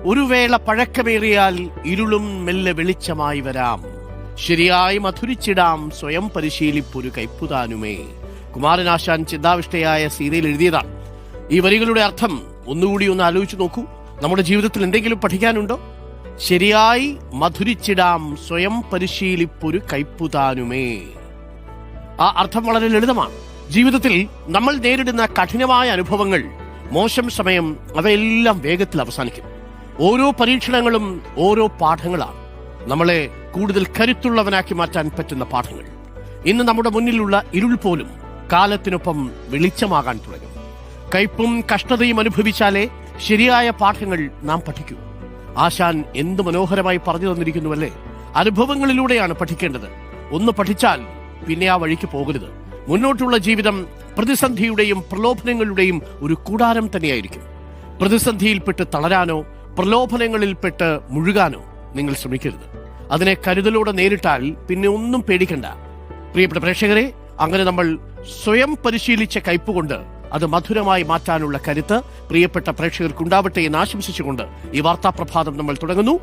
ഒരു വേള പഴക്കമേറിയാൽ ഇരുളും മെല്ലെ വെളിച്ചമായി വരാം. ശരിയായി മധുരിച്ചിടാം സ്വയം പരിശീലിപ്പൊരു കൈപ്പുതാനുമേ. കുമാരനാശാൻ ചിന്താവിഷ്ടയായ സീതയിൽ എഴുതിയതാണ്. ഈ വരികളുടെ അർത്ഥം ഒന്നുകൂടി ഒന്ന് ആലോചിച്ച് നോക്കൂ. നമ്മുടെ ജീവിതത്തിൽ എന്തെങ്കിലും പഠിക്കാനുണ്ടോ? ശരിയായി മധുരിച്ചിടാം സ്വയം പരിശീലിപ്പൊരു കൈപ്പുതാനുമേ. ആ അർത്ഥം വളരെ ലളിതമാണ്. ജീവിതത്തിൽ നമ്മൾ നേരിടുന്ന കഠിനമായ അനുഭവങ്ങൾ, മോശം സമയം, അവയെല്ലാം വേഗത്തിൽ അവസാനിക്കും. ഓരോ പരീക്ഷണങ്ങളും ഓരോ പാഠങ്ങളാണ്, നമ്മളെ കൂടുതൽ കരുത്തുള്ളവനാക്കി മാറ്റാൻ പറ്റുന്ന പാഠങ്ങൾ. ഇന്ന് നമ്മുടെ മുന്നിലുള്ള ഇരുൾ പോലും കാലത്തിനൊപ്പം വെളിച്ചമാകാൻ തുടങ്ങും. കയ്പും കഷ്ടതയും അനുഭവിച്ചാലേ ശരിയായ പാഠങ്ങൾ നാം പഠിക്കൂ. ആശാൻ എന്ത് മനോഹരമായി പറഞ്ഞു തന്നിരിക്കുന്നുവല്ലേ. അനുഭവങ്ങളിലൂടെയാണ് പഠിക്കേണ്ടത്. ഒന്ന് പഠിച്ചാൽ പിന്നെ ആ വഴിക്ക് പോകരുത്. മുന്നോട്ടുള്ള ജീവിതം പ്രതിസന്ധിയുടെയും പ്രലോഭനങ്ങളുടെയും ഒരു കൂടാരം തന്നെയായിരിക്കും. പ്രതിസന്ധിയിൽപ്പെട്ട് തളരാനോ പ്രലോഭനങ്ങളിൽപ്പെട്ട് മുഴുകാനോ നിങ്ങൾ ശ്രമിക്കരുത്. അതിനെ കരുതലോടെ നേരിട്ടാൽ പിന്നെ ഒന്നും പേടിക്കണ്ട. പ്രിയപ്പെട്ട പ്രേക്ഷകരെ, അങ്ങനെ നമ്മൾ സ്വയം പരിശീലിച്ച കയ്പുകൊണ്ട് അത് മധുരമായി മാറ്റാനുള്ള കരുത്ത് പ്രിയപ്പെട്ട പ്രേക്ഷകർക്കുണ്ടാവട്ടെ എന്ന് ആശംസിച്ചുകൊണ്ട് ഈ വാർത്താ പ്രഭാതം നമ്മൾ തുടങ്ങുന്നു.